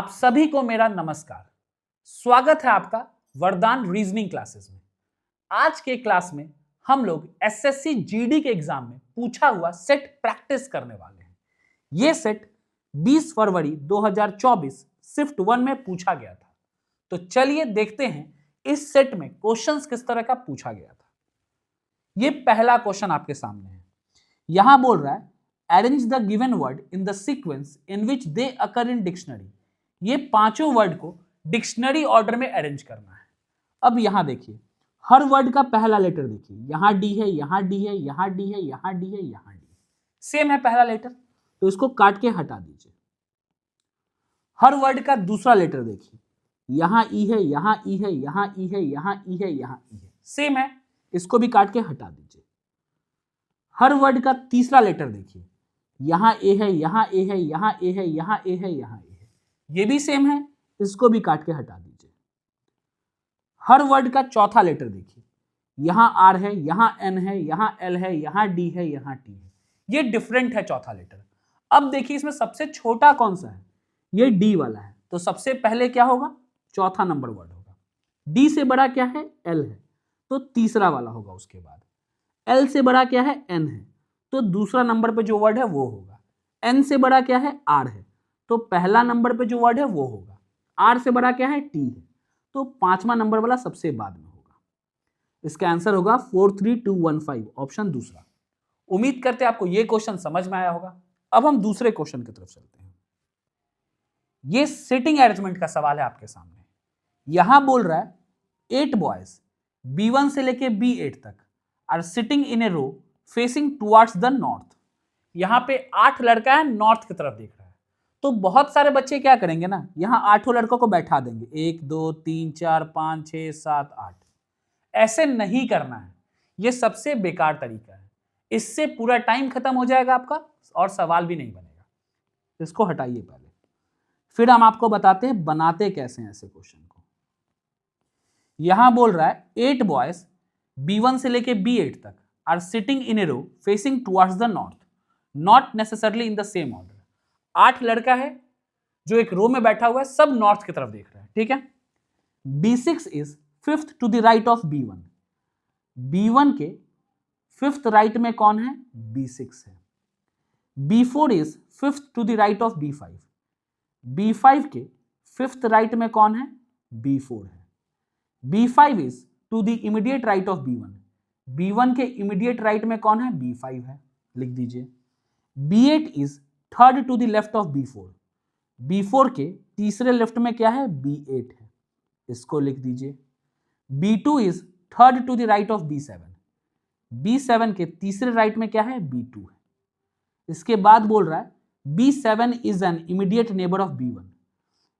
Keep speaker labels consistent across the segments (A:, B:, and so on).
A: आप सभी को मेरा नमस्कार। स्वागत है आपका वरदान रीजनिंग क्लासेस में। आज के क्लास में हम लोग एसएससी जीडी के एग्जाम में पूछा हुआ सेट प्रैक्टिस करने वाले हैं। यह सेट 20 फरवरी 2024 शिफ्ट 1 में पूछा गया था। तो चलिए देखते हैं इस सेट में क्वेश्चंस किस तरह का पूछा गया था। यह पहला क्वेश्चन आपके सामने है। यहां बोल रहा है arrange the given word in the sequence in which they occur in dictionary. ये पांचों वर्ड को डिक्शनरी ऑर्डर में अरेंज करना है। अब यहां देखिए, हर वर्ड का पहला लेटर देखिए, यहां डी है, यहां डी है, यहां डी है, यहां डी है, यहां डी, सेम है पहला लेटर, तो इसको काट के हटा दीजिए। हर वर्ड का दूसरा लेटर देखिए, यहां ई है, यहां ई है, यहां ई है, यहां ई है, यहां ई है, सेम है, इसको भी काट के हटा दीजिए। हर वर्ड का तीसरा लेटर देखिए, यहां ए है, यहां ए है, यहां ए है, यहां ए है, यहां ए है, ये भी सेम है, इसको भी काट के हटा दीजिए। हर वर्ड का चौथा लेटर देखिए, यहां आर है, यहां एन है, यहां एल है, यहां डी है, यहां टी है, ये डिफरेंट है चौथा लेटर। अब देखिए इसमें सबसे छोटा कौन सा है, ये डी वाला है, तो सबसे पहले क्या होगा, चौथा नंबर वर्ड होगा। डी से बड़ा क्या है, एल है, तो तीसरा वाला होगा। उसके बाद एल से बड़ा क्या है, एन है, तो दूसरा नंबर पे जो वर्ड है वो होगा। एन से बड़ा क्या है, आर है, तो पहला नंबर पे जो वर्ड है वो होगा। आर से बड़ा क्या है, टी है, तो पांचवा नंबर वाला सबसे बाद में होगा। इसका आंसर होगा 43215, ऑप्शन दूसरा। उम्मीद करते हैं आपको ये क्वेश्चन समझ में आया होगा। अब हम दूसरे क्वेश्चन की तरफ चलते हैं। ये सिटिंग अरेंजमेंट का सवाल है आपके सामने। यहां बोल रहा है 8 बॉयज B1 से लेके B8 तक are sitting in a row facing towards the north. यहां पे 8 लड़का है, नॉर्थ की तरफ देख रहा है, तो बहुत सारे बच्चे क्या करेंगे ना, यहां 8 लड़कों को बैठा देंगे, 1 2 3 4 5 6 7 8। ऐसे नहीं करना है, यह सबसे बेकार तरीका है। इससे पूरा टाइम खत्म हो जाएगा आपका और सवाल भी नहीं बनेगा। इसको हटाइए पहले, फिर हम आपको बताते हैं बनाते कैसे हैं ऐसे क्वेश्चन को। यहां बोल रहा है 8 बॉयज B1 से लेके B8 तक are sitting in a row facing towards the north, not necessarily in the same order. 8 लड़का है जो एक रो में बैठा हुआ है, सब नॉर्थ की तरफ देख रहा है, ठीक है। B6 is 5th to the right of B1। B1 के 5th राइट में कौन है, B6 है। B4 is 5th to the right of B5। B5 के 5th राइट में कौन है, B4 है। B5 is to the immediate right of B1। B1 के इमीडिएट राइट में कौन है, B5 है, लिख दीजिए। B8 is 3rd to the left of B4। B4 के तीसरे लेफ्ट में क्या है, B8 है, इसको लिख दीजिए। B2 is 3rd to the right of B7। B7 के तीसरे राइट में क्या है, B2 है। इसके बाद बोल रहा है B7 is an immediate neighbour of B1।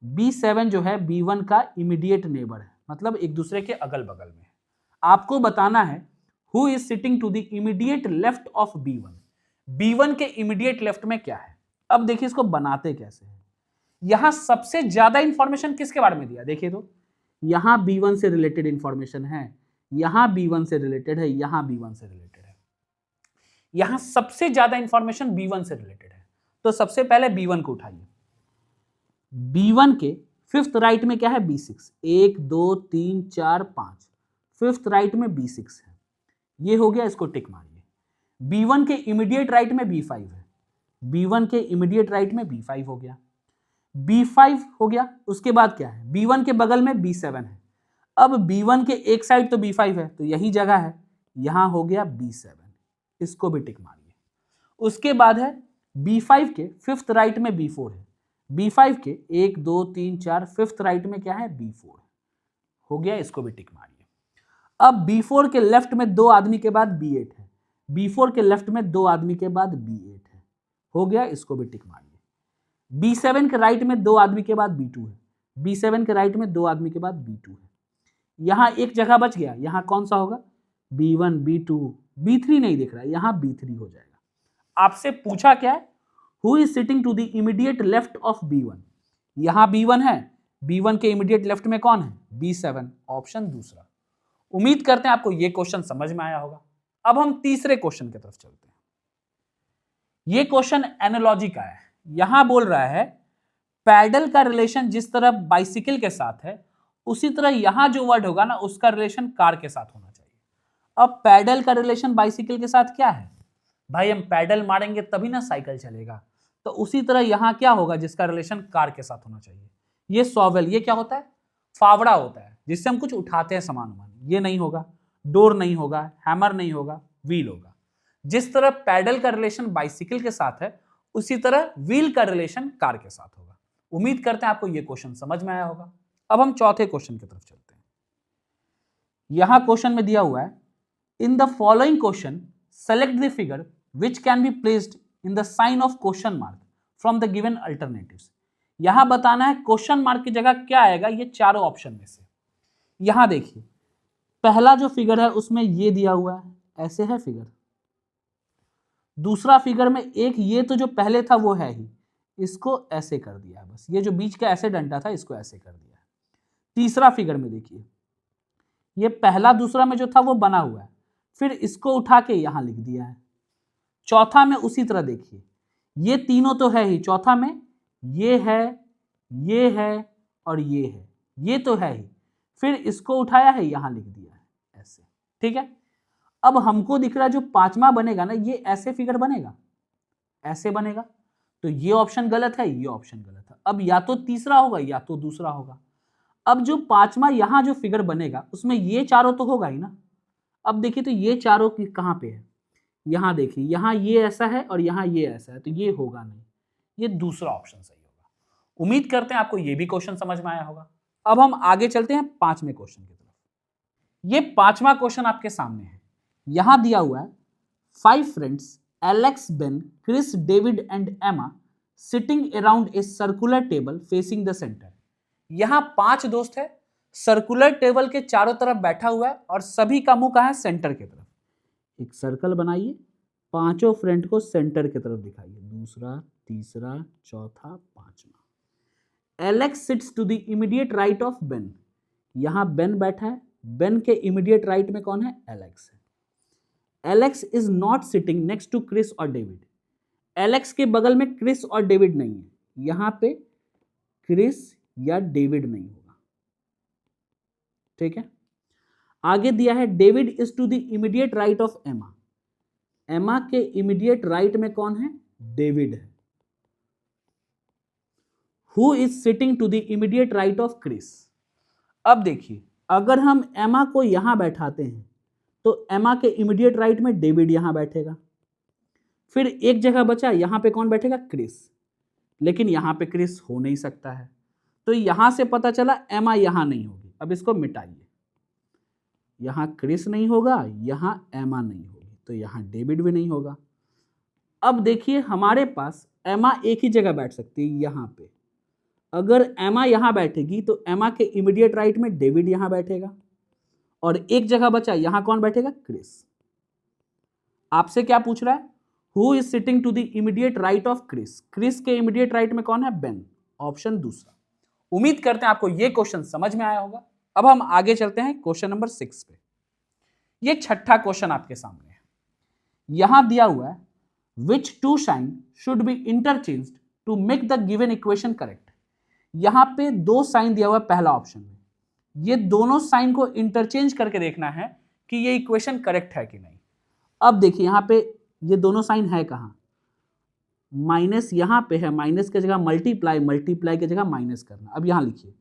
A: B7 जो है B1 का इमीडिएट नेबर है, मतलब एक दूसरे के अगल बगल में। आपको बताना है who is sitting to the immediate left of B1। B1 के इमीडिएट लेफ्ट में क्या है। अब देखिए इसको बनाते कैसे हैं। यहां सबसे ज्यादा इंफॉर्मेशन किसके बारे में दिया, देखिए तो यहां B1 से रिलेटेड इंफॉर्मेशन है, यहां B1 से रिलेटेड है, यहां B1 से रिलेटेड है, यहां सबसे ज्यादा इंफॉर्मेशन B1 से रिलेटेड है। तो सबसे पहले B1 को उठाइए। B1 के 5th राइट में क्या है, B6। 1 2 3 4 5, 5th राइट में B6 है, ये हो गया, इसको टिक मारिए। B1 के इमीडिएट राइट में B5 है, B1 के इमीडिएट राइट में B5 हो गया, B5 हो गया। उसके बाद क्या है, B1 के बगल में B7 है। अब B1 के एक साइड तो B5 है, तो यही जगह है, यहां हो गया B7, इसको भी टिक मारिए। उसके बाद है B5 के 5th राइट में B4 है, B5 के 1 2 3 4 5th राइट में क्या है, B4 हो गया, इसको भी टिक मारिए। अब B4 के लेफ्ट में 2 आदमी के बाद B8 है, B4 के लेफ्ट में 2 आदमी के बाद B8 है, हो गया, इसको भी टिक मारिए। B7 के राइट में 2 आदमी के बाद B2 है, B7 के राइट में 2 आदमी के बाद B2 है। यहां एक जगह बच गया, यहां कौन सा होगा, B1 B2 B3 नहीं दिख रहा है, यहां B3 हो जाएगा। आपसे पूछा क्या है, who is sitting to the immediate left of B1। यहां B1 है, B1 के इमीडिएट लेफ्ट में कौन है, B7, ऑप्शन दूसरा। उम्मीद करते हैं आपको यह क्वेश्चन समझ में आया होगा। अब हम तीसरे क्वेश्चन की तरफ चलते हैं। यह क्वेश्चन एनालॉजी का है। यहां बोल रहा है पैडल का रिलेशन जिस तरह बाइसिकल के साथ है, उसी तरह यहां जो वर्ड होगा ना, उसका रिलेशन कार के साथ होना चाहिए। अब पैडल का रिलेशन बाइसिकल के साथ क्या है भाई? हम पैडल मारेंगे तभी ना साइकिल चलेगा। तो उसी तरह यहां क्या होगा जिसका रिलेशन कार के साथ होना चाहिए? ये शॉवेल, ये क्या होता है? फावड़ा होता है, जिससे हम कुछ उठाते हैं सामान वामान। ये नहीं होगा, डोर नहीं होगा, हैमर नहीं होगा, व्हील होगा। जिस तरह पैडल का रिलेशन बाइसिकल के साथ है, उसी तरह व्हील का रिलेशन कार के साथ होगा। उम्मीद करते हैं आपको ये क्वेश्चन समझ में आया होगा। अब हम चौथे क्वेश्चन की तरफ चलते हैं। यहां क्वेश्चन में दिया हुआ है, in the following question select the figure which can be placed in the sign of question mark from the given alternatives. यहां बताना है क्वेश्चन मार्क की जगह क्या आएगा ये चारों ऑप्शन में से। यहां देखिए, पहला जो फिगर है उसमें ये दिया हुआ है, ऐसे है फिगर। दूसरा फिगर में एक ये तो जो पहले था वो है ही, इसको ऐसे कर दिया है बस। ये जो बीच का ऐसे डंडा था इसको ऐसे कर दिया है। तीसरा फिगर में देखिए, ये पहला दूसरा में जो था वो बना हुआ है, फिर इसको उठा के यहां लिख दिया है। चौथा में उसी तरह देखिए, ये तीनों तो है ही, चौथा में ये है और ये है, ये तो है ही, फिर इसको उठाया है यहां लिख दिया है ऐसे। ठीक है, अब हमको दिख रहा है जो पांचवा बनेगा ना, ये ऐसे फिगर बनेगा, ऐसे बनेगा। तो ये ऑप्शन गलत है, ये ऑप्शन गलत है। अब या तो तीसरा होगा या तो दूसरा होगा। अब जो पांचवा यहां जो फिगर बनेगा उसमें ये चारों तो होगा ही ना। अब देखिए तो ये चारों की कहां पे है? यहां देखिए, यहां ये ऐसा है और यहां ये ऐसा है, तो ये होगा नहीं, ये दूसरा ऑप्शन सही होगा। उम्मीद करते हैं आपको ये भी क्वेश्चन समझ में आया होगा। अब हम आगे चलते हैं पांचवें क्वेश्चन की तरफ। ये पांचवा क्वेश्चन आपके सामने है। यहां दिया हुआ है, 5 friends Alex, Ben, Chris, David and Emma sitting around a circular table facing the centre. यहां 5 दोस्त है, सर्कुलर टेबल के चारों तरफ बैठा हुआ है और सभी का मुंह कहां है? सेंटर की तरफ। एक सर्कल बनाइए, पांचों फ्रेंड को सेंटर की तरफ दिखाइए, दूसरा, तीसरा, चौथा, पांचवा। Alex sits to the immediate right of Ben. यहां बेन बैठा है, बेन के इमीडिएट राइट में कौन है? एलेक्स है। Alex is not sitting next to Chris और डेविड। एलेक्स के बगल में क्रिस और डेविड नहीं है, यहां पे क्रिस या डेविड नहीं होगा। ठीक है, आगे दिया है, David is to the immediate right of Emma. Emma के इमीडिएट राइट में कौन है? डेविड है। Who is sitting to the immediate right of Chris. अब देखिए, अगर हम एमा को यहां बैठाते हैं तो एमा के इमीडिएट राइट में डेविड यहां बैठेगा, फिर एक जगह बचा, यहां पे कौन बैठेगा? क्रिस। लेकिन यहां पे क्रिस हो नहीं सकता है, तो यहां से पता चला एमा यहां नहीं होगी। अब इसको मिटाइए, यहां क्रिस नहीं होगा, यहां एमा नहीं होगी, तो यहां डेविड भी नहीं होगा। अब देखिए, हमारे पास एमा एक ही जगह बैठ सकती है, यहां पे। अगर एमा यहां बैठेगी तो एमा के इमीडिएट राइट में डेविड यहां बैठेगा और एक जगह बचा, यहां कौन बैठेगा? क्रिस। आपसे क्या पूछ रहा है? Who is sitting to the immediate right of Chris. Chris के इमीडिएट राइट में कौन है? बेन, ऑप्शन दूसरा। उम्मीद करते हैं आपको यह क्वेश्चन समझ में आया होगा। अब हम आगे चलते हैं क्वेश्चन नंबर 6 पे। यह छठा क्वेश्चन आपके सामने है। यहां दिया हुआ है, which two sign should be interchanged to make the given equation correct. यहां पे 2 साइन दिया हुआ है पहला ऑप्शन में, ये दोनों साइन को इंटरचेंज करके देखना है कि ये इक्वेशन करेक्ट है कि नहीं। अब देखिए, यहां पे ये दोनों साइन है कहां? माइनस यहां पे है, माइनस की जगह मल्टीप्लाई, मल्टीप्लाई की जगह माइनस करना। अब यहां लिखिए,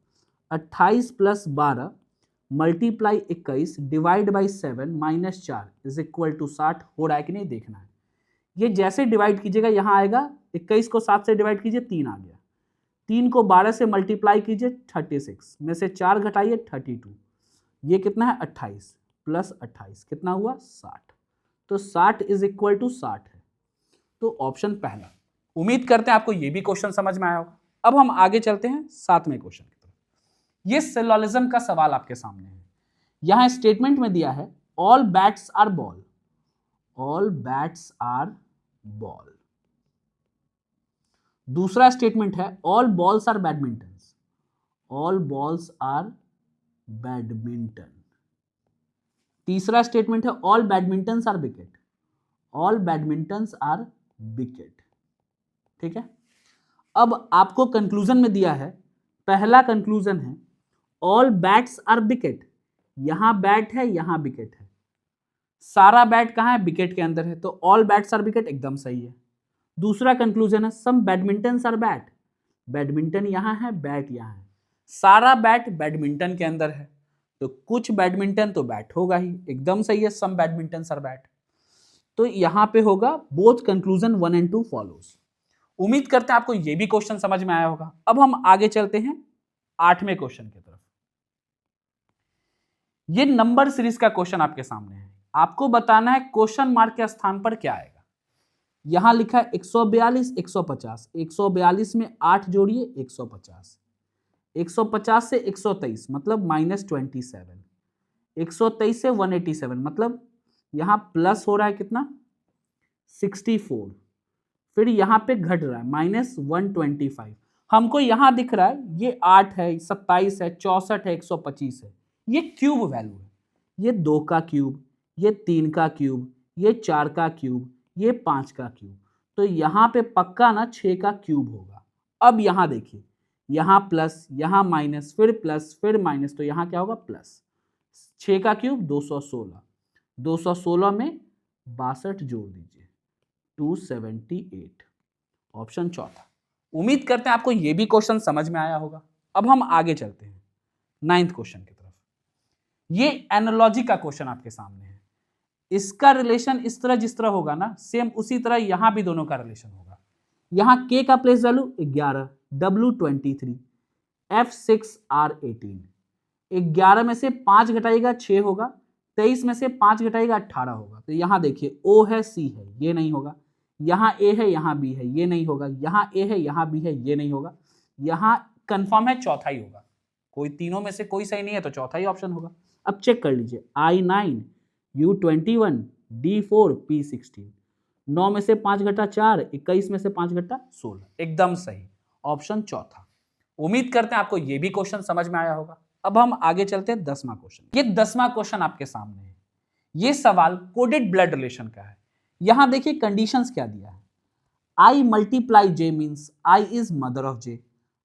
A: 28 + 12 multiply 21 divide by 7 minus 4 is equal to 60 हो रहा है कि नहीं देखना है। ये जैसे डिवाइड कीजिएगा यहां आएगा, 21 को 7 से डिवाइड कीजिए, 3 आ गया। 3 को 12 से मल्टीप्लाई कीजिए, 36 में से 4 घटाइए, 32। ये कितना है? 28 + 28 कितना हुआ? 60। तो 60 इज इक्वल टू 60 है, तो ऑप्शन पहला। उम्मीद करते हैं आपको ये भी क्वेश्चन समझ में आया होगा। अब हम आगे चलते हैं 7वें क्वेश्चन की तरफ। ये सिलोजिज्म का सवाल आपके सामने है। यहां स्टेटमेंट में दिया है, all bats are ball. All bats are ball. दूसरा स्टेटमेंट है, all balls are badminton. All balls are badminton. तीसरा स्टेटमेंट है, all badmintons are wicket. All badmintons are wicket. ठीक है, अब आपको कंक्लूजन में दिया है, पहला कंक्लूजन है ऑल बैट्स आर विकेट, यहां बैट है यहां विकेट है, सारा बैट कहां है, विकेट के अंदर है, तो ऑल बैट्स आर विकेट एकदम सही है। दूसरा कंक्लूजन है सम बैडमिंटन आर बैट, बैडमिंटन यहां है बैट यहां है, सारा बैट बैडमिंटन के अंदर है, तो कुछ बैडमिंटन तो बैट होगा ही, एकदम सही है, सम बैडमिंटन आर बैट। तो यहां पे होगा बोथ कंक्लूजन 1 and 2 फॉलोज। उम्मीद करते हैं आपको यह भी क्वेश्चन समझ में आया होगा। अब हम आगे चलते हैं 8वें क्वेश्चन की तरफ। ये नंबर सीरीज का क्वेश्चन आपके सामने है, आपको बताना है क्वेश्चन मार्क के स्थान पर क्या आएगा। यहां लिखा है 142 150, 142 में 8 जोड़िए 150, 150 से 123 मतलब -27, 123 से 187 मतलब यहां प्लस हो रहा है कितना 64, फिर यहां पे घट रहा है -125। हमको यहां दिख रहा है ये 8 है 27 है 64 है 125 है, ये क्यूब वैल्यू है, ये 2 का क्यूब, ये 3 का क्यूब, ये 4 का क्यूब, ये 5 का क्यूब, तो यहां पे पक्का ना 6 का क्यूब होगा। अब यहां देखिए, यहां प्लस यहां माइनस फिर प्लस फिर माइनस, तो यहां क्या होगा प्लस, 6 का क्यूब 216, 216 में 62 जोड़ दीजिए 278, ऑप्शन चौथा। उम्मीद करते हैं आपको यह भी क्वेश्चन समझ में आया होगा। अब हम आगे चलते हैं 9th क्वेश्चन की तरफ। ये एनालॉजी का क्वेश्चन आपके सामने है, इसका रिलेशन इस तरह जिस तरह होगा ना सेम उसी तरह यहां भी दोनों का रिलेशन होगा। यहां k का place value 11, w 23, f 6 r 18, 11 में से 5 घटाएगा 6 होगा, 23 में से 5 घटाएगा 18 होगा, तो यहां देखिए o है c है ये नहीं होगा, यहां a है यहां b है ये नहीं होगा, यहां a है यहां b है ये नहीं होगा, यहां कंफर्म है चौथा ही होगा, कोई तीनों में से कोई सही नहीं है तो चौथा ही ऑप्शन होगा। अब चेक कर लीजिए I9 U21 D4 P16, 9 में से 5 घटा 4, 21 में से 5 घटा 16, एकदम सही, ऑप्शन चौथा। उम्मीद करते हैं आपको यह भी क्वेश्चन समझ में आया होगा। अब हम आगे चलते हैं 10वां क्वेश्चन। ये 10वां क्वेश्चन आपके सामने है, ये सवाल कोडेड ब्लड रिलेशन का है। यहां देखिए कंडीशंस क्या दिया है, I multiply J means I is mother of J,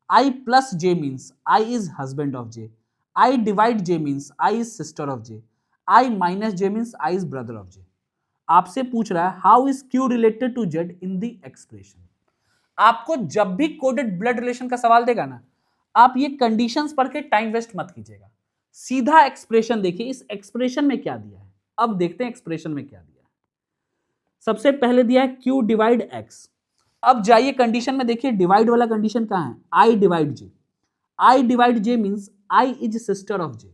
A: I plus J means I is husband of J, I divide J means I is sister of J, I minus J means I is brother of J। आपसे पूछ रहा है how is Q related to Z in the expression. आपको जब भी coded blood relation का सवाल देगा ना, आप ये कंडीशंस पढ़ के टाइम वेस्ट मत कीजिएगा, सीधा एक्सप्रेशन देखिए इस एक्सप्रेशन में क्या दिया है। अब देखते हैं एक्सप्रेशन में क्या दिया है। सबसे पहले दिया है Q डिवाइड X। अब जाइए कंडीशन में देखिए, डिवाइड वाला कंडीशन कहां है, I divide J, I divide J means I is sister of J,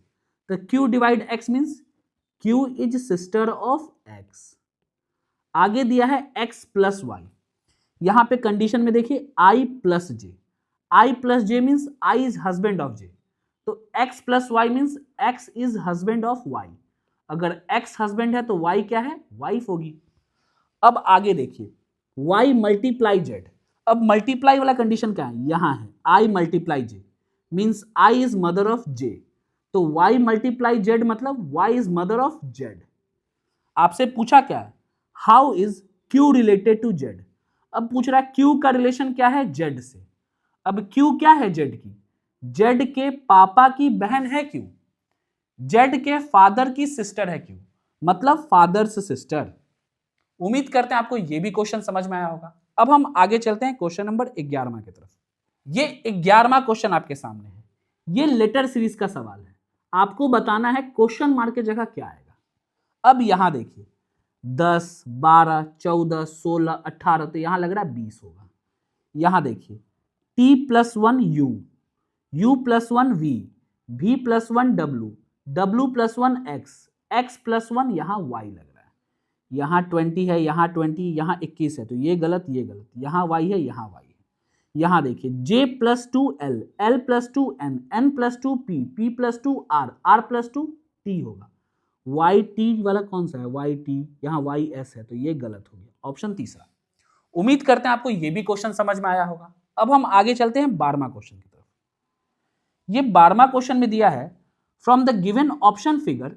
A: तो Q divide X means Q is sister of X। आगे दिया है X प्लस Y, यहां पे कंडीशन में देखिए I plus J, I plus J means I is husband of J, तो X plus Y means X is husband of Y। अगर X husband है तो Y क्या है, वाइफ होगी। अब आगे देखिए y मल्टीप्लाई जेड, अब मल्टीप्लाई वाला कंडीशन क्या है, यहां है I multiply J means I is mother of J, तो y मल्टीप्लाई जेड मतलब y is mother of Z। आपसे पूछा क्या है, how is Q related to Z। अब पूछ रहा है Q का रिलेशन क्या है Z से। अब Q क्या है Z की, Z के पापा की बहन है Q, Z के फादर की सिस्टर है Q, मतलब फादर्स सिस्टर। उम्मीद करते हैं आपको यह भी क्वेश्चन समझ में आया होगा। अब हम आगे चलते हैं क्वेश्चन नंबर 11वां की तरफ। ये 11वां क्वेश्चन आपके सामने है, ये लेटर सीरीज का सवाल है, आपको बताना है क्वेश्चन मार्क की जगह क्या आएगा। अब यहां देखिए 10 12 14 16 18, तो यहां लग रहा है 20 होगा। यहां देखिए T plus 1 U, U plus 1 V, V plus 1 W, W plus 1 X, X plus 1 यहां Y लग रहा है। यहां 20 है यहां 20 यहां 21 है, तो ये गलत ये गलत, यहां Y है यहां Y है। यहां देखिए J plus 2 L, L plus 2 N, N plus 2 P, P plus 2 R, R plus 2 T होगा। वाई टी वाला कौन सा है, वाई टी, यहाँ वाई एस है, तो ये गलत हो गया, ऑप्शन तीसरा। उम्मीद करते हैं आपको ये भी क्वेश्चन समझ में आया होगा। अब हम आगे चलते हैं 12वां क्वेश्चन की तरफ। ये 12वां क्वेश्चन में दिया है from the given option figure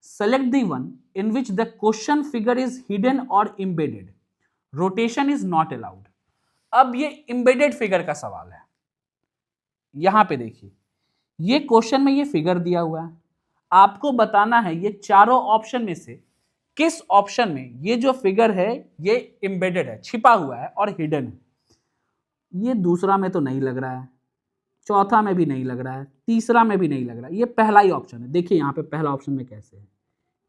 A: select the one in which the question figure is hidden और embedded, rotation is not allowed. अब ये एम्बेडेड फिगर का सवाल है। यहां पे देखिए, ये क्वेश्चन में ये फिगर दिया हुआ है, आपको बताना है ये चारों ऑप्शन में से किस ऑप्शन में ये जो फिगर है ये एम्बेडेड है, छिपा हुआ है और हिडन है। ये दूसरा में तो नहीं लग रहा है, चौथा में भी नहीं लग रहा है, तीसरा में भी नहीं लग रहा है, ये पहला ही ऑप्शन है। देखिए यहाँ पे पहला ऑप्शन में कैसे है,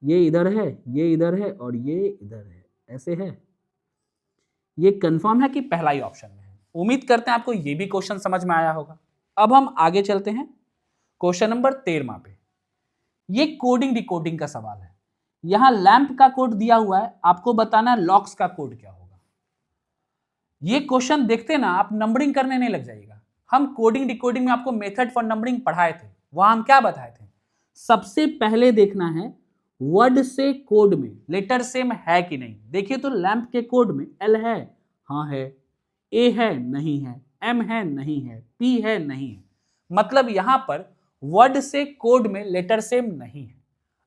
A: ये इधर है, ये इधर है और ये इधर है, ऐसे है। ये कंफर्म है कि पहला ही ऑप्शन में है। उम्मीद करते हैं आपको ये भी क्वेश्चन समझ में आया होगा। अब हम आगे चलते हैं क्वेश्चन नंबर 13 पे। ये कोडिंग डिकोडिंग का सवाल है। यहां लैंप का कोड दिया हुआ है, आपको बताना है लॉक्स का कोड क्या होगा। ये क्वेश्चन देखते ना आप नंबरिंग करने नहीं लग जाएगा। हम कोडिंग डिकोडिंग में आपको मेथड फॉर नंबरिंग पढ़ाए थे, वहां हम क्या बताए थे, सबसे पहले देखना है वर्ड से कोड में लेटर सेम है कि नहीं। देखिए तो लैंप के कोड में एल है, हाँ है, ए है, नहीं है, एम है, नहीं है, पी है, नहीं है। मतलब यहां पर वर्ड से कोड में लेटर सेम नहीं है।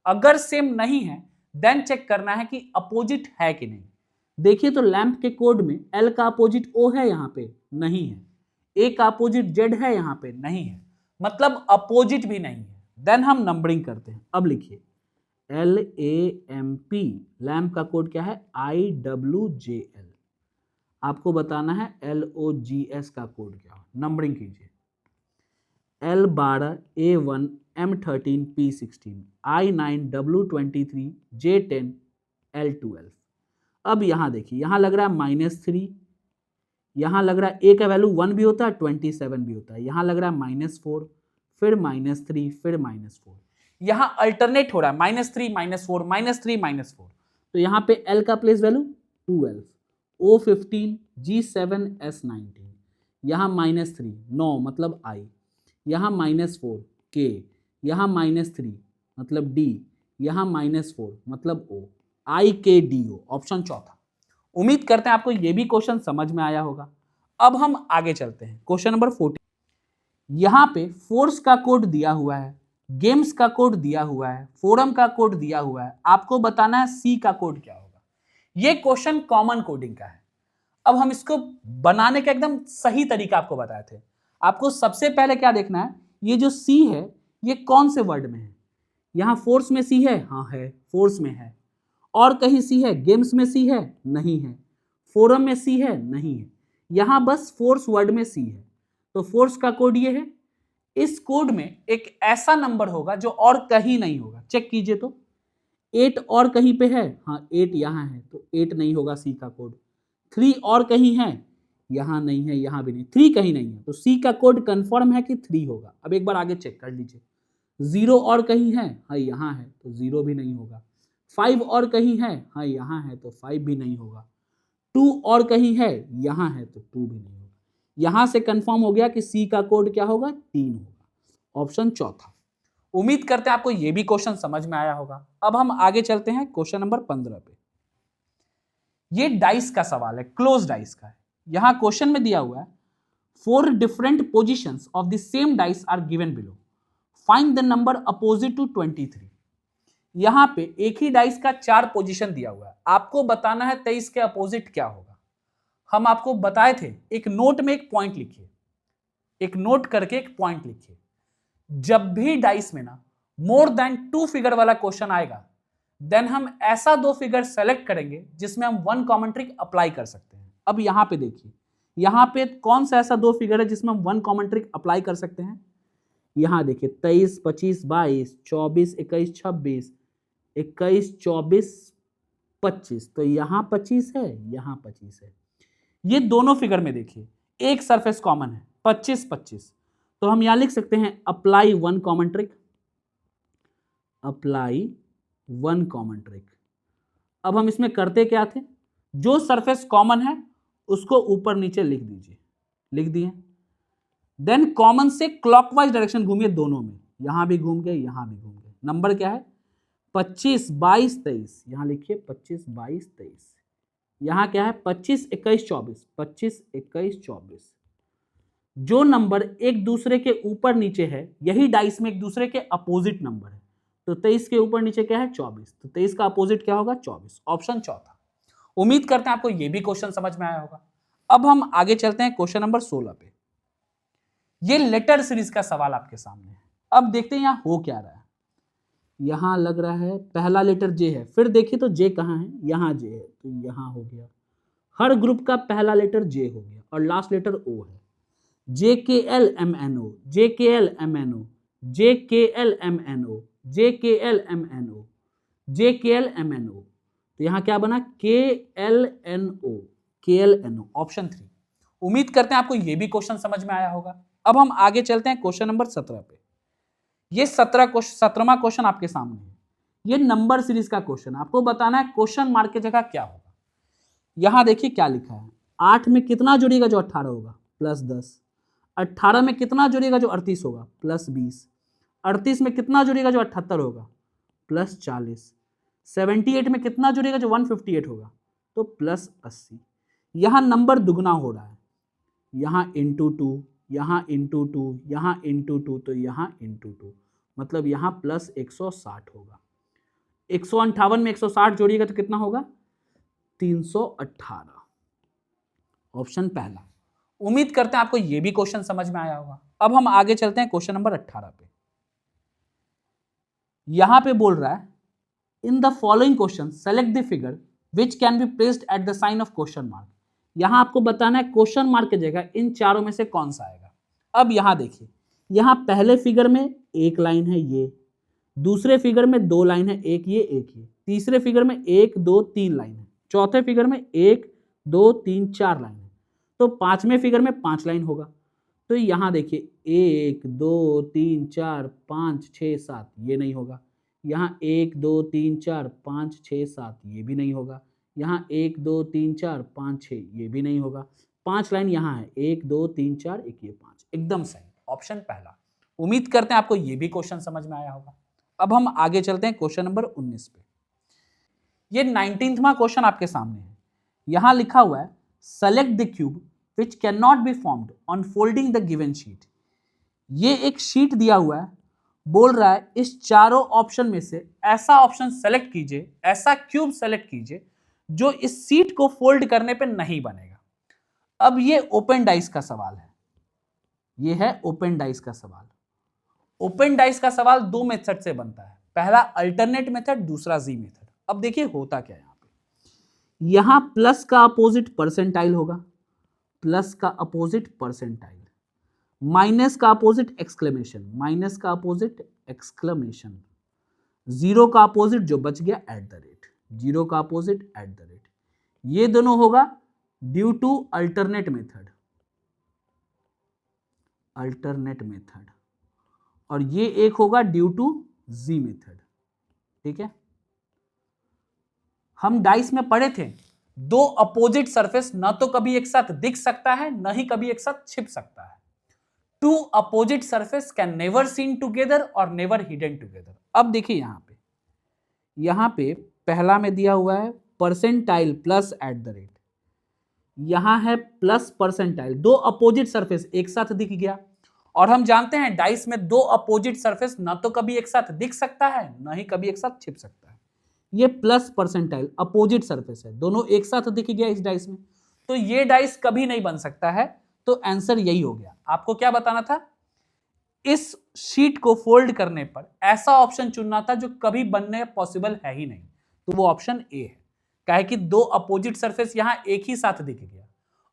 A: अगर सेम नहीं है देन चेक करना है कि अपोजिट है कि नहीं। देखिए तो लैंप के कोड में एल का अपोजिट ओ है, यहां पे नहीं है, ए का अपोजिट जेड है, यहां पे नहीं है, मतलब अपोजिट भी नहीं है। देन हम नंबरिंग करते हैं। अब लिखिए L A M P, lamp का कोड क्या है, आई डब्ल्यू जे एल। आपको बताना है एल ओ जी एस का कोड क्या हो। नंबरिंग कीजिए L12 A1 M13 P16 I9 W23 J10 L12। अब यहां देखिए, यहां लग रहा है -3, यहां लग रहा है ए का वैल्यू 1 भी होता है 27 भी होता है, यहां लग रहा है -4, फिर -3, फिर -4। यहां अल्टरनेट हो रहा है -3 -4 -3 -4। तो यहां पे L का place value 12, O15 G7 S19, यहां -3 9 मतलब I, यहाँ -4 के, यहाँ -3 मतलब डी, यहाँ -4 मतलब ओ, आई के डी ओ, ऑप्शन चौथा। उम्मीद करते हैं आपको ये भी क्वेश्चन समझ में आया होगा। अब हम आगे चलते हैं क्वेश्चन नंबर 14। यहाँ पे फोर्स का कोड दिया हुआ है, गेम्स का कोड दिया हुआ है, फोरम का कोड दिया हुआ है, आपको बताना है सी का कोड क्या होगा। ये क्वेश्चन कॉमन कोडिंग का है। अब हम इसको बनाने का एकदम सही तरीका आपको बताए थे। आपको सबसे पहले क्या देखना है, ये जो सी है ये कौन से वर्ड में है। यहां फोर्स में सी है, हाँ है, फोर्स में है। और कहीं सी है, गेम्स में सी है, नहीं है, फोरम में सी है, नहीं है, यहां बस फोर्स वर्ड में सी है। तो फोर्स का कोड ये है। इस कोड में एक ऐसा नंबर होगा जो और कहीं नहीं होगा। चेक कीजिए तो 8 और कहीं पे है, हाँ 8 यहां है, तो 8 नहीं होगा सी का कोड। 3 और कहीं है, यहां नहीं है, यहां भी नहीं, 3 कहीं नहीं है, तो सी का कोड कंफर्म है कि 3 होगा। अब एक बार आगे चेक कर लीजिए, 0 और कहीं है, हाँ यहां है, तो 0 भी नहीं होगा। 5 और कहीं है, हाँ यहां है, तो 5 भी नहीं होगा। 2 और कहीं है, यहां है, तो 2 भी नहीं होगा। यहां से कंफर्म हो गया कि सी का कोड क्या होगा, 3 होगा, ऑप्शन चौथा। उम्मीद करते हैं आपको यह भी क्वेश्चन समझ में आया होगा। अब हम आगे चलते हैं क्वेश्चन नंबर 15 पे। ये डाइस का सवाल है, क्लोज डाइस का है। यहां क्वेश्चन में दिया हुआ है 4 different positions of the same dice are given below, find the number opposite to 23। यहां पे एक ही डाइस का 4 पोजीशन दिया हुआ है, आपको बताना है 23 के अपोजिट क्या होगा। हम आपको बताए थे एक नोट में एक पॉइंट लिखिए, एक नोट करके एक पॉइंट लिखिए। जब भी डाइस में ना मोर देन 2 फिगर वाला क्वेश्चन आएगा देन हम ऐसा 2 फिगर सेलेक्ट करेंगे जिसमें हम 1 कॉमन ट्रिक अप्लाई कर सकते हैं। अब यहां पे देखिए, यहां पे कौन सा ऐसा 2 फिगर है जिसमें हम 1 कॉमन ट्रिक अप्लाई कर सकते हैं। यहां देखिए 23 25 22 24 21 26 21 24 25, तो यहां 25 है, यहां 25 है। ये दोनों फिगर में देखिए एक सरफेस कॉमन है 25 25, तो हम यहां लिख सकते हैं apply 1 common trick, apply 1 common trick. अब हम इसमें करते क्या थे, जो सरफेस कॉमन है उसको ऊपर नीचे लिख दीजिए, लिख दिए। देन कॉमन से क्लॉकवाइज डायरेक्शन घूमिए दोनों में, यहां भी घूम गए, यहां भी घूम गए। नंबर क्या है 25 22 23, यहां लिखिए 25 22 23। यहां क्या है 25 21 24, 25 21 24। जो नंबर एक दूसरे के ऊपर नीचे है यही डाइस में एक दूसरे के अपोजिट नंबर है। तो 23 के ऊपर नीचे क्या है 24, तो 23 का अपोजिट क्या होगा 24, ऑप्शन चौथा। उम्मीद करते हैं आपको यह भी क्वेश्चन समझ में आया होगा। अब हम आगे चलते हैं क्वेश्चन नंबर 16 पे। ये लेटर सीरीज का सवाल आपके सामने है। अब देखते हैं यहाँ हो क्या रहा है। यहाँ लग रहा है पहला लेटर जे है, फिर देखिए तो जे कहाँ है, यहाँ जे है, तो यहाँ हो गया। हर ग्रुप का पहला लेटर जे हो गया और लास्ट लेटर ओ है। जे के एल एम एन ओ, जे के एल एम एन ओ, जे के एल एम एन ओ, जे के एल एम एन ओ, जे के एल एम एन ओ। तो यहाँ क्या बना, के एल एन ओ, के एल एन ओ, ऑप्शन 3। उम्मीद करते हैं आपको ये भी क्वेश्चन समझ में आया होगा। अब हम आगे चलते हैं क्वेश्चन नंबर 17 पे। ये 17वां क्वेश्चन आपके सामने है। ये नंबर सीरीज का क्वेश्चन, आपको बताना है क्वेश्चन मार्क की जगह क्या होगा। यहां देखिए क्या लिखा है, 8 में कितना जुड़ेगा जो 18 होगा, +10। 18 में कितना जुड़ेगा जो 38 होगा, +20। 38 में कितना जुड़ेगा जो 78 होगा, +40। 78 में कितना जुड़ेगा जो 158 होगा, तो +80। यहां नंबर दुगना हो रहा है, यहां इंटू 2, यहाँ इंटू 2, यहाँ इंटू 2, तो यहाँ इंटू 2, मतलब यहाँ +160 होगा। 158 में 160 जोड़िएगा तो कितना होगा, 318। ऑप्शन पहला। उम्मीद करते हैं आपको यह भी क्वेश्चन समझ में आया होगा। अब हम आगे चलते हैं क्वेश्चन नंबर 18 पे। यहां पे बोल रहा है, in the following question select the figure which can be placed at the sign of question mark. यहां आपको बताना है क्वेश्चन मार्क की जगह इन चारों में से कौन सा आएगा। अब यहां देखिए, यहां पहले फिगर में एक लाइन है ये, दूसरे फिगर में 2 लाइन है, एक ये, तीसरे फिगर में 1 2 3 लाइन है, चौथे फिगर में 1 2 3 4 लाइन है, तो पांचवें फिगर में 5 लाइन होगा। तो यहां देखिए 1 2 3 4 5 6 7, ये नहीं होगा। यहाँ 1 2 3 4 5 6 7, ये भी नहीं होगा। यहाँ 1 2 3 4 5 6, ये भी नहीं होगा। 5 लाइन यहाँ है, 1 2 3 4 1 ये 5, एकदम सही, ऑप्शन पहला। उम्मीद करते हैं आपको ये भी क्वेश्चन समझ में आया होगा। अब हम आगे चलते हैं क्वेश्चन नंबर 19 पे। ये 19वां क्वेश्चन आपके सामने है। यहां लिखा हुआ है, select the cube which can not be formed on folding the given sheet. ये एक शीट दिया हुआ है, बोल रहा है इस चारों ऑप्शन में से ऐसा ऑप्शन सेलेक्ट कीजिए, ऐसा क्यूब सेलेक्ट कीजिए जो इस शीट को फोल्ड करने पे नहीं बनेगा। अब ये ओपन डाइस का सवाल है, ये है ओपन डाइस का सवाल। ओपन डाइस का सवाल 2 मेथड से बनता है, पहला अल्टरनेट मेथड, दूसरा जी मेथड। अब देखिए होता क्या है, यहां पे यहां प्लस का अपोजिट परसेंटाइल होगा, प्लस का अपोजिट परसेंटाइल, माइनस का अपोजिट एक्सक्लेमेशन, माइनस का अपोजिट एक्सक्लेमेशन, जीरो का अपोजिट जो बच गया एट द रेट, जीरो का अपोजिट एट द रेट। ये दोनों होगा due to alternate method, alternate method, और ये एक होगा ड्यू टू जी मेथड। ठीक है, हम डाइस में पढ़े थे, 2 अपोजिट सरफेस ना तो कभी एक साथ दिख सकता है, ना ही कभी एक साथ छिप सकता है। 2 opposite surface can never seen together और नेवर हिडन टुगेदर। अब देखिए यहां पे पहला में दिया हुआ है percentile plus eight the rate, यहां है प्लस परसेंटाइल, 2 अपोजिट सरफेस एक साथ दिख गया। और हम जानते हैं डाइस में 2 अपोजिट सरफेस ना तो कभी एक साथ दिख सकता है, ना ही कभी एक साथ छिप सकता है। ये प्लस परसेंटाइल अपोजिट सरफेस है, दोनों एक साथ दिख गया इस डाइस में, तो ये डाइस कभी नहीं बन सकता है। तो आंसर यही हो गया। आपको क्या बताना था, इस शीट को फोल्ड करने पर ऐसा ऑप्शन चुनना था जो कभी बनने पॉसिबल है ही नहीं, तो वो ऑप्शन ए है। काहे कि 2 अपोजिट सरफेस यहां एक ही साथ दिख गया,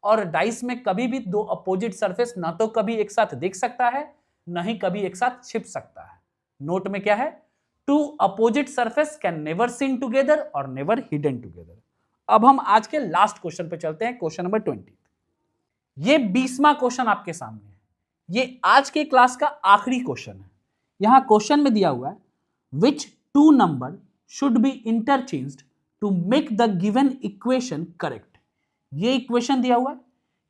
A: और डाइस में कभी भी 2 अपोजिट सरफेस ना तो कभी एक साथ दिख सकता है, ना ही कभी एक साथ छिप सकता है। नोट में क्या है, 2 opposite surface can never seen together और नेवर हिडन टुगेदर। अब हम आज के लास्ट क्वेश्चन पे चलते हैं, क्वेश्चन नंबर 20। ये 20वां क्वेश्चन आपके सामने है, ये आज के क्लास का आखिरी क्वेश्चन है। यहां क्वेश्चन में दिया हुआ है, which 2 number should be interchanged to make the given equation correct. ये इक्वेशन दिया हुआ है,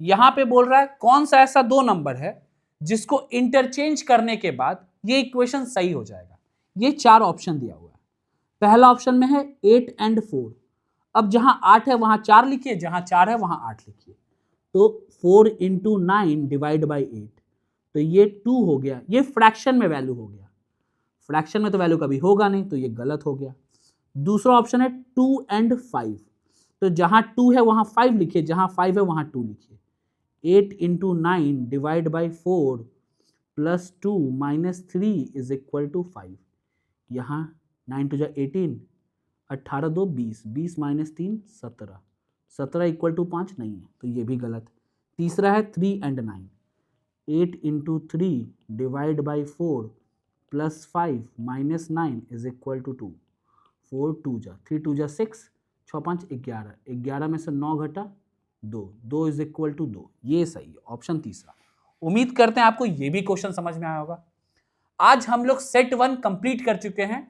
A: यहां पे बोल रहा है कौन सा ऐसा 2 नंबर है जिसको इंटरचेंज करने के बाद ये इक्वेशन सही हो जाएगा। ये 4 ऑप्शन दिया हुआ है। पहला ऑप्शन में है 8 एंड 4। अब जहां 8 है वहां 4 लिखिए, जहां 4 है वहां 8 लिखिए। तो 4 इंटू 9 डिवाइड बाई 8, तो ये 2 हो गया। ये फ्रैक्शन में वैल्यू हो गया, फ्रैक्शन में तो वैल्यू कभी होगा नहीं, तो ये गलत हो गया। दूसरा ऑप्शन है 2 एंड 5। तो जहां 2 है वहां 5 लिखिए, जहां 5 है वहां 2 लिखिए। 8 into 9 divide by 4 plus 2 minus 3 is equal to 5। यहाँ 9 टू जा 18, 18 2 20, 20 माइनस 3 17, 17 इक्वल टू 5 नहीं है, तो ये भी गलत। तीसरा है 3 and 9, 8 into 3 divide by 4 plus 5 minus 9 is equal to 2। 4 2 जा 3 2 जा 6, 6 5 11, 11 में से 9 घटा 2, 2 इज इक्वल टू 2। ये सही है, ऑप्शन तीसरा। उम्मीद करते हैं आपको ये भी क्वेश्चन समझ में आया होगा। आज हम लोग सेट 1 कंप्लीट कर चुके हैं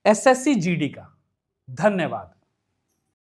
A: एसएससी जीडी का। धन्यवाद।